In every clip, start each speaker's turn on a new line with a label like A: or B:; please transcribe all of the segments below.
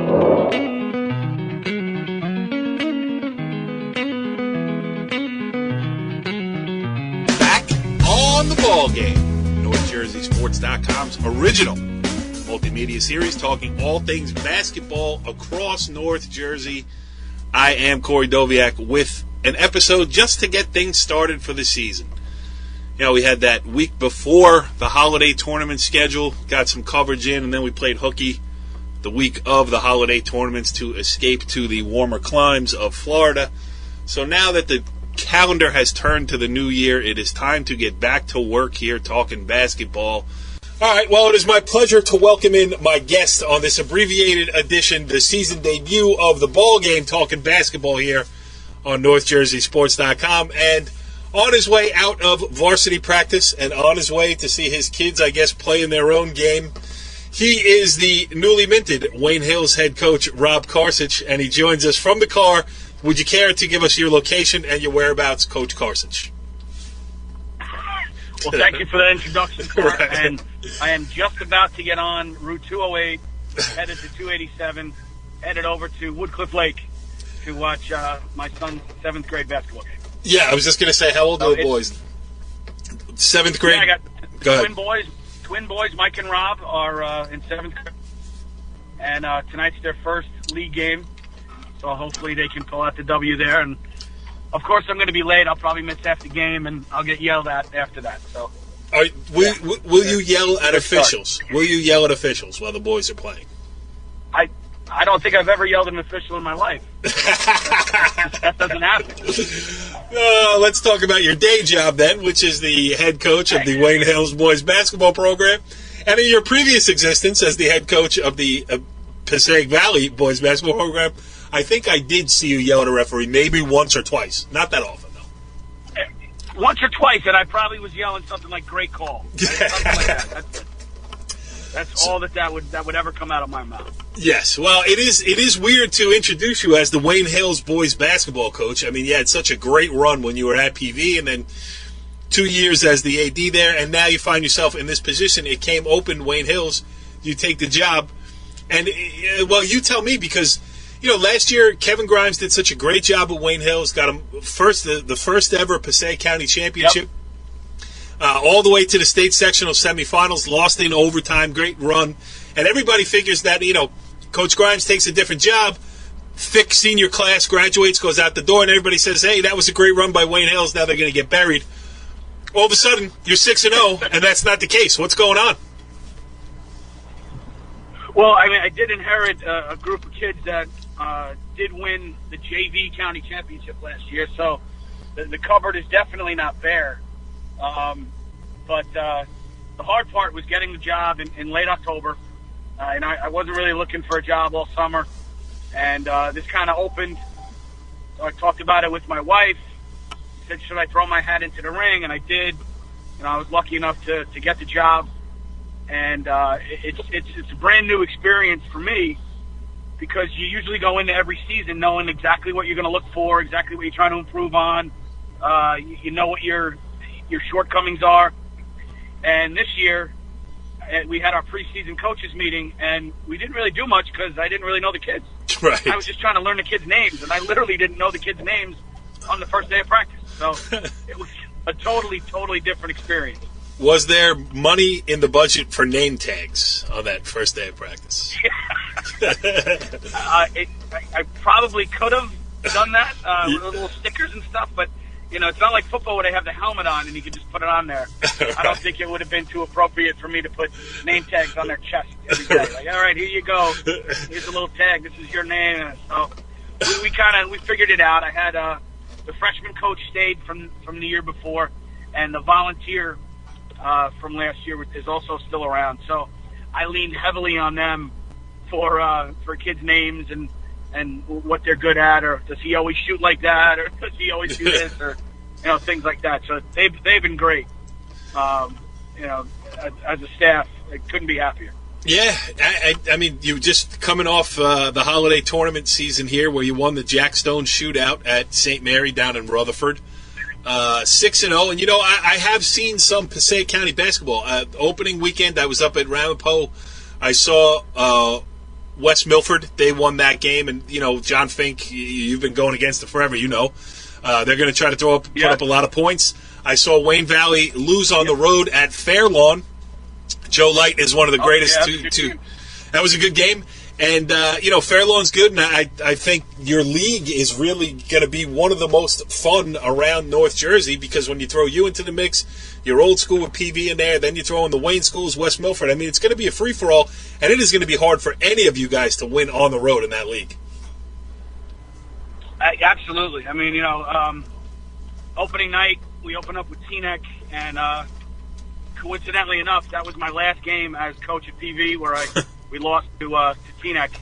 A: On the Ballgame, NorthJerseySports.com's original multimedia series talking all things basketball across North Jersey. I am Corey Doviak with an episode just to get things started for the season. You know, we had that week before the holiday tournament schedule, got some coverage in, and then we played hooky the week of the holiday tournaments to escape to the warmer climes of Florida. So now that the calendar has turned to the new year, it is time to get back to work here talking basketball. All right, well, it is my pleasure to welcome in my guest on this abbreviated edition, the season debut of the Ballgame, talking basketball here on NorthJerseySports.com. And on his way out of varsity practice and on his way to see his kids, I guess, playing their own game, he is the newly minted Wayne Hills head coach, Rob Carcich, and he joins us from the car. Would you care to give us your location and your whereabouts, Coach Carcich?
B: Well, thank you for that introduction, Clark.
A: Right.
B: And I am just about to get on Route 208, headed to 287, headed over to Woodcliff Lake to watch my son's 7th grade basketball game.
A: Yeah, I was just going to say, how old are the boys? 7th grade?
B: Yeah, I got
A: Go
B: twin boys, Mike and Rob, are in 7th grade. And tonight's their first league game. So hopefully they can pull out the W there. And, of course, I'm going to be late. I'll probably miss half the game, and I'll get yelled at after that. So,
A: will you yell at officials? Will you yell at officials while the boys are playing?
B: I don't think I've ever yelled at an official in my life. That doesn't happen.
A: Let's talk about your day job then, which is the head coach of the Wayne Hills boys basketball program. And in your previous existence as the head coach of the Passaic Valley boys basketball program, I think I did see you yell at a referee maybe once or twice. Not that often, though.
B: Once or twice, and I probably was yelling something like "great call." Something like that. That's all that would ever come out of my mouth.
A: Yes, well, it is weird to introduce you as the Wayne Hills boys basketball coach. I mean, you had such a great run when you were at PV, and then 2 years as the AD there, and now you find yourself in this position. It came open, Wayne Hills. You take the job, and well, you tell me, because you know, last year Kevin Grimes did such a great job at Wayne Hills, got him the first ever Passaic County championship.
B: Yep.
A: All the way to the state sectional semifinals, lost in overtime, great run. And everybody figures that, you know, Coach Grimes takes a different job, thick senior class, graduates, goes out the door, and everybody says, hey, that was a great run by Wayne Hills, now they're going to get buried. All of a sudden, you're 6-0, and that's not the case. What's going on?
B: Well, I mean, I did inherit a group of kids that did win the JV county championship last year, so the cupboard is definitely not bare. But the hard part was getting the job in late October, and I wasn't really looking for a job all summer, and this kind of opened. So I talked about it with my wife, said, should I throw my hat into the ring? And I did. And I was lucky enough to get the job, and it's a brand new experience for me, because you usually go into every season knowing exactly what you're going to look for, exactly what you're trying to improve on. You know what your shortcomings are. And this year, we had our preseason coaches meeting, and we didn't really do much because I didn't really know the kids.
A: Right.
B: I was just trying to learn the kids' names, and I literally didn't know the kids' names on the first day of practice. So it was a totally different experience.
A: Was there money in the budget for name tags on that first day of practice?
B: I probably could have done that with little stickers and stuff, but you know, it's not like football where they have the helmet on and you can just put it on there. Right. I don't think it would have been too appropriate for me to put name tags on their chest every day. Like, all right, here you go. Here's a little tag. This is your name. So we figured it out. I had the freshman coach stayed from the year before, and the volunteer from last year is also still around. So I leaned heavily on them for kids' names and what they're good at, or does he always shoot like that, or does he always do this, or you know, things like that. So they've been great. You know, as a staff, I couldn't be happier.
A: Yeah, I mean, you just coming off the holiday tournament season here, where you won the Jack Stone shootout at St. Mary down in Rutherford, 6-0. And you know, I have seen some Passaic County basketball. Opening weekend, I was up at Ramapo. I saw West Milford. They won that game, and John Fink, you've been going against it forever. They're going to try to put up a lot of points. I saw Wayne Valley lose on the road at Fairlawn. Joe Light is one of the greatest. That was a good game. And, Fairlawn's good, and I think your league is really going to be one of the most fun around North Jersey, because when you throw you into the mix, your old school with PV in there, then you throw in the Wayne schools, West Milford. I mean, it's going to be a free-for-all, and it is going to be hard for any of you guys to win on the road in that league.
B: Absolutely. I mean, opening night, we opened up with Teaneck, and coincidentally enough, that was my last game as coach at PV, where we lost to Teaneck.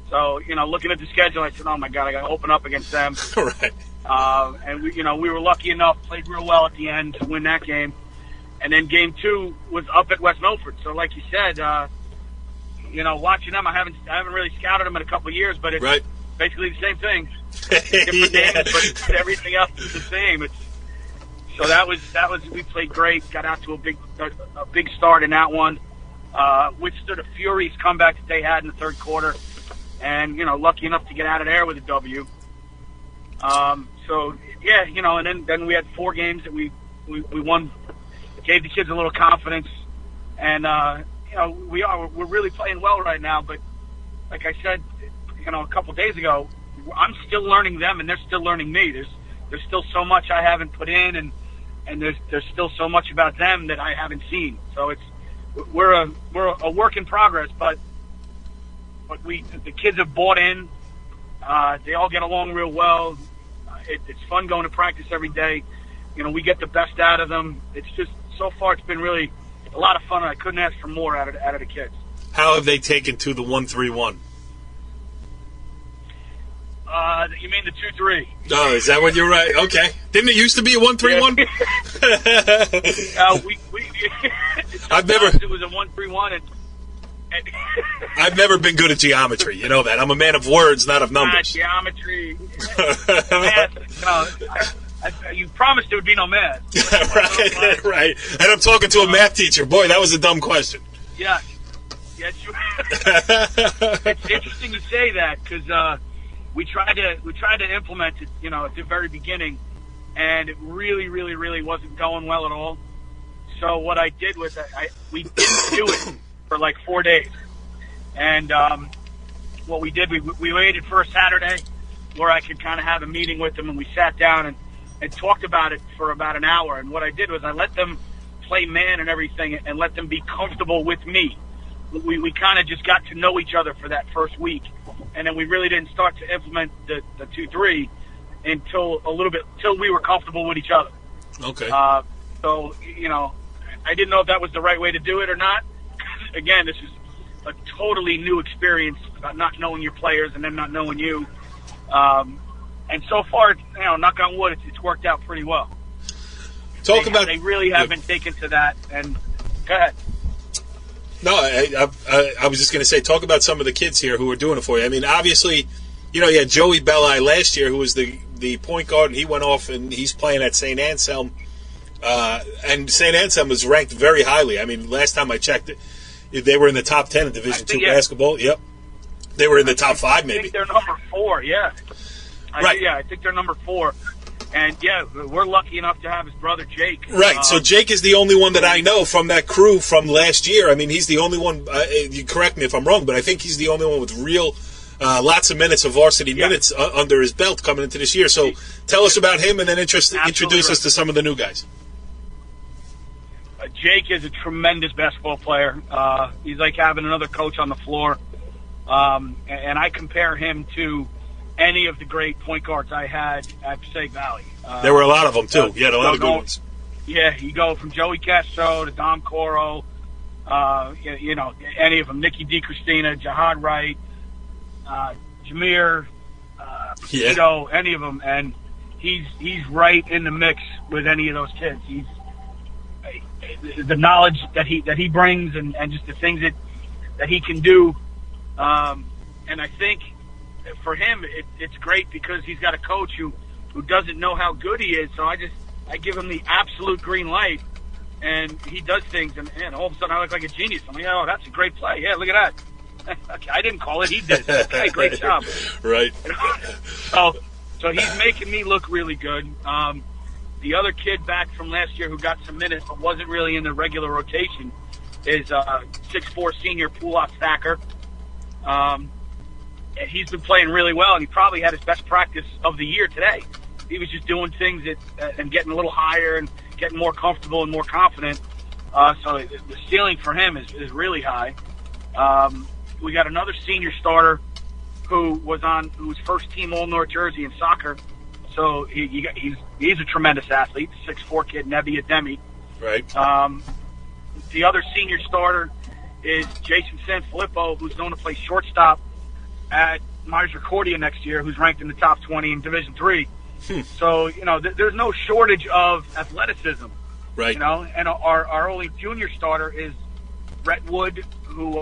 B: So, looking at the schedule, I said, oh, my God, I got to open up against them.
A: Right.
B: And, we were lucky enough, played real well at the end to win that game. And then game 2 was up at West Milford. So, like you said, watching them, I haven't really scouted them in a couple of years, but it's basically the same thing. Different names, but everything else is the same. So that was we played great, got out to a big start in that one. Withstood a furious comeback that they had in the third quarter, and lucky enough to get out of there with a W. And then we had 4 games that we won, gave the kids a little confidence, and we're really playing well right now. But like I said, a couple days ago, I'm still learning them, and they're still learning me. There's still so much I haven't put in, and there's still so much about them that I haven't seen. So we're a work in progress, but the kids have bought in. They all get along real well. It's fun going to practice every day. We get the best out of them. It's just, so far, it's been really a lot of fun, and I couldn't ask for more out of the kids.
A: How have they taken to the 1-3-1?
B: You mean the 2-3?
A: Oh, is that what you're right? Okay. Didn't it used to be a 1-3-1? I've never.
B: It was a 1-3-1.
A: I've never been good at geometry. You know that. I'm a man of words, not of numbers.
B: Geometry. Math, you promised there would be no math.
A: Right. And I'm talking to a math teacher. Boy, that was a dumb question.
B: Yeah. Yes, it's interesting you say that, because we tried to implement it, at the very beginning, and it really, really, really wasn't going well at all. So what I did was we didn't do it for like 4 days, and what we did, we waited for a Saturday where I could kind of have a meeting with them, and we sat down and talked about it for about an hour. And what I did was I let them play man and everything, and let them be comfortable with me. We kind of just got to know each other for that first week. And then we really didn't start to implement the 2-3 until we were comfortable with each other.
A: Okay.
B: So, I didn't know if that was the right way to do it or not. Again, this is a totally new experience about not knowing your players and them not knowing you. And so far, knock on wood, it's worked out pretty well. They really have been taken to that. And go ahead.
A: No, I was just going to say, talk about some of the kids here who are doing it for you. I mean, obviously, you had Joey Belli last year, who was the point guard, and he went off and he's playing at St. Anselm. And St. Anselm is ranked very highly. I mean, last time I checked, they were in the top 10 in Division II basketball. Yep. They were in the top 5, maybe.
B: I think they're number 4, yeah. I think they're number 4. And, we're lucky enough to have his brother, Jake.
A: Right, so Jake is the only one that I know from that crew from last year. I mean, he's the only one, you correct me if I'm wrong, but I think he's the only one with real lots of minutes of varsity minutes under his belt coming into this year. So tell us about him, and then introduce us to some of the new guys.
B: Jake is a tremendous basketball player. He's like having another coach on the floor. And I compare him to any of the great point guards I had at Passaic Valley.
A: There were a lot of them, too. You had a lot of good ones.
B: Yeah, you go from Joey Castro to Dom Coro, any of them, Nicky DiCristina, Jihad Wright, Jameer, any of them. And he's right in the mix with any of those kids. He's the knowledge that he brings and just the things that he can do. And I think for him, it's great because he's got a coach who doesn't know how good he is. So I give him the absolute green light, and he does things, and all of a sudden I look like a genius. I'm like, oh, that's a great play. Yeah, look at that. Okay, I didn't call it. He did. Okay, great job.
A: Right.
B: So he's making me look really good. The other kid back from last year who got some minutes but wasn't really in the regular rotation is 6'4" senior Pulak Thacker. He's been playing really well, and he probably had his best practice of the year today. He was just doing things and getting a little higher and getting more comfortable and more confident. So the ceiling for him is really high. We got another senior starter who was first team All North Jersey in soccer. So he's a tremendous athlete, 6'4" kid, Nebi Ademi.
A: Right.
B: The other senior starter is Jason Sanfilippo, who's known to play shortstop at Misericordia next year, who's ranked in the top 20 in Division III. So, there's no shortage of athleticism.
A: Right.
B: And our only junior starter is Brett Wood, who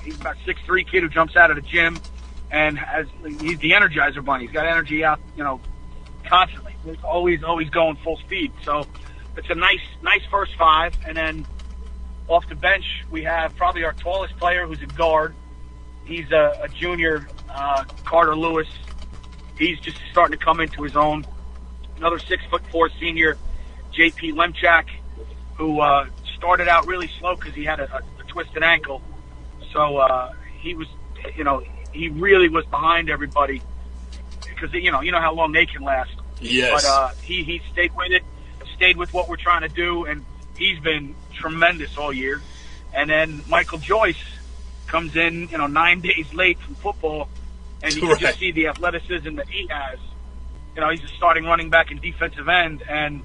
B: he's about 6'3" kid who jumps out of the gym and he's the Energizer Bunny. He's got energy out, constantly. He's always going full speed. So it's a nice first five. And then off the bench, we have probably our tallest player, who's a guard. He's a junior, Carter Lewis. He's just starting to come into his own. Another 6'4" senior, JP Lemchak, who started out really slow because he had a twisted ankle. So he was, he really was behind everybody because you know how long they can last.
A: Yes.
B: But he stayed with it, stayed with what we're trying to do, and he's been tremendous all year. And then Michael Joyce comes in, 9 days late from football, and you can just see the athleticism that he has. He's a starting running back and defensive end, and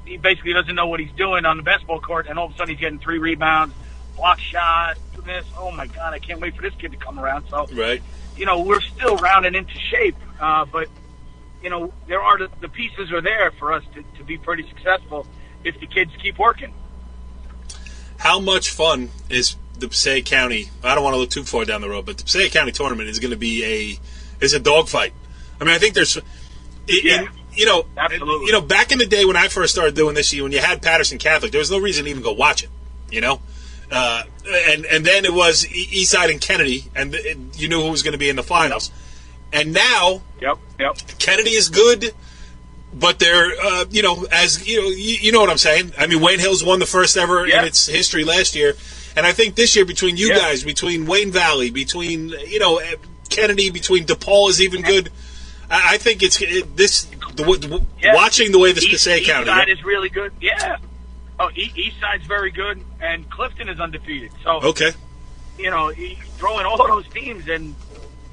B: he basically doesn't know what he's doing on the basketball court, and all of a sudden he's getting 3 rebounds, block shot, this. Oh my God, I can't wait for this kid to come around. So, we're still rounding into shape, but there are the pieces are there for us to be pretty successful if the kids keep working.
A: How much fun is the Passaic County? I don't want to look too far down the road, but the Passaic County tournament is going to be a dogfight. I mean, I think there's,
B: absolutely.
A: Back in the day when I first started doing this, when you had Patterson Catholic, there was no reason to even go watch it, and then it was Eastside and Kennedy, and you knew who was going to be in the finals. And now, Kennedy is good, but they're, you know what I'm saying. I mean, Wayne Hills won the first ever in its history last year, and I think this year between you guys, between Wayne Valley, between Kennedy, between DePaul is even good. I think watching the way this Passaic County
B: Eastside is really good. Yeah. Oh, Eastside's very good, and Clifton is undefeated. So throwing all those teams, and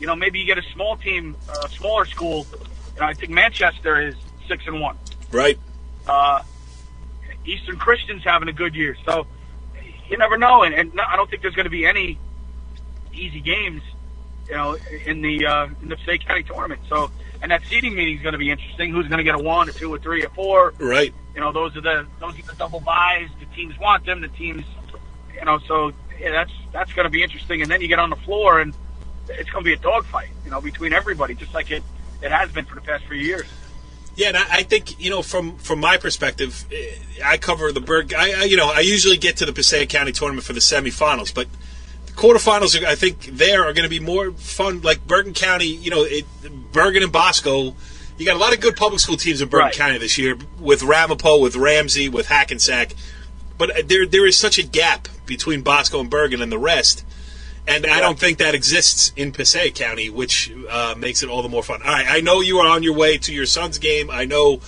B: maybe you get a small team, a smaller school. I think Manchester is 6-1.
A: Right.
B: Eastern Christian's having a good year, so you never know. And I don't think there's going to be any easy games, in the Passaic County tournament. So, and that seeding meeting is going to be interesting. Who's going to get a 1, a 2, a 3, a 4?
A: Right.
B: Those are the double buys. The teams want them. The teams, So that's going to be interesting. And then you get on the floor, and it's going to be a dogfight, between everybody, just like it has been for the past few years.
A: Yeah, and I think from my perspective, I cover the Berg. I usually get to the Passaic County tournament for the semifinals, but the quarterfinals, I think, are going to be more fun. Like Bergen County, Bergen and Bosco. You got a lot of good public school teams in Bergen County this year with Ramapo, with Ramsey, with Hackensack. But there is such a gap between Bosco and Bergen and the rest. And I don't think that exists in Passaic County, which makes it all the more fun. All right, I know you are on your way to your son's game. I know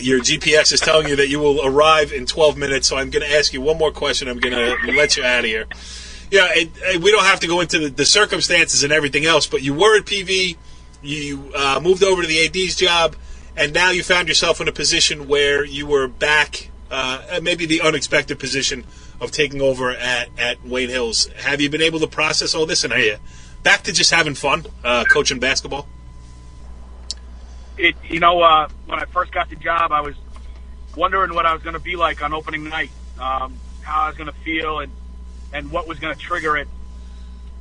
A: your GPS is telling you that you will arrive in 12 minutes, so I'm going to ask you one more question. I'm going to let you out of here. Yeah, we don't have to go into the circumstances and everything else, but you were at PV, you moved over to the AD's job, and now you found yourself in a position where you were back, maybe the unexpected position of taking over at Wayne Hills. Have you been able to process all this, and are you back to just having fun coaching basketball?
B: When I first got the job, I was wondering what I was going to be like on opening night, how I was going to feel, and what was going to trigger it,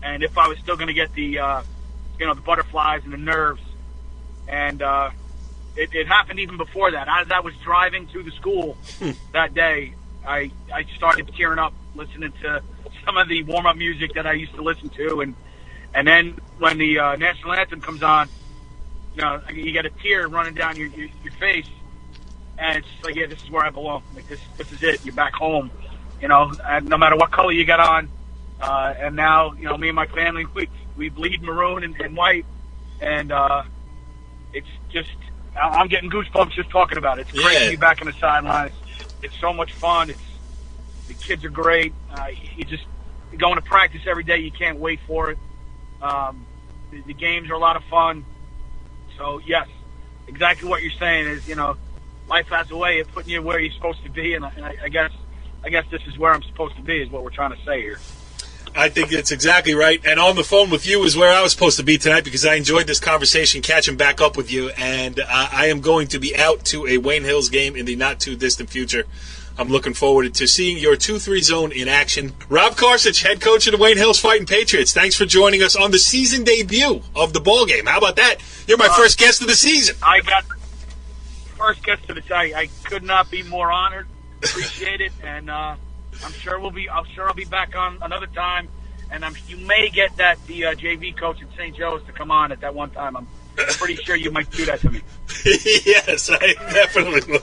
B: and if I was still going to get the the butterflies and the nerves. And it happened even before that. As I was driving to the school that day, I started tearing up listening to some of the warm-up music that I used to listen to, and then when the national anthem comes on, you know, you get a tear running down your face, and it's just like, yeah, this is where I belong. Like this is it. You're back home, you know. And no matter what color you got on, and now, you know, me and my family, we bleed maroon and white, and it's just, I'm getting goosebumps just talking about it. It's great to be back on the sidelines. It's so much fun. The kids are great. You're going to practice every day. You can't wait for it. The games are a lot of fun. So yes, exactly what you're saying is, you know, life has a way of putting you where you're supposed to be, and I guess this is where I'm supposed to be, is what we're trying to say here.
A: I think that's exactly right. And on the phone with you is where I was supposed to be tonight, because I enjoyed this conversation, catching back up with you. And I am going to be out to a Wayne Hills game in the not-too-distant future. I'm looking forward to seeing your 2-3 zone in action. Rob Carcich, head coach of the Wayne Hills Fighting Patriots. Thanks for joining us on the season debut of the ball game. How about that? You're my first guest of the season.
B: I got first guest of the season. I could not be more honored. Appreciate it, and I'm sure I'll be back on another time, and you may get the JV coach at St. Joe's to come on at that one time. I'm pretty sure you might do that to me.
A: Yes, I definitely will.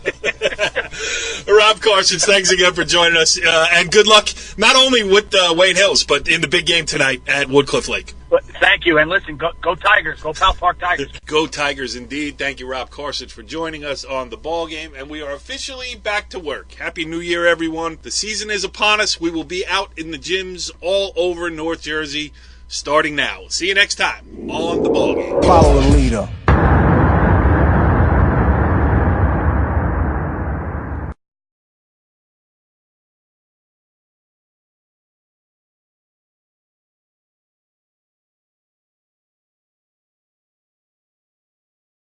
A: Rob Carcich, thanks again for joining us, and good luck not only with Wayne Hills, but in the big game tonight at Woodcliff Lake.
B: Thank you, and listen, go Tigers, go Pal Park Tigers.
A: Go Tigers, indeed. Thank you, Rob Carcich, for joining us on the ball game, and we are officially back to work. Happy New Year, everyone. The season is upon us. We will be out in the gyms all over North Jersey starting now. See you next time on the ball game.
C: Follow the leader.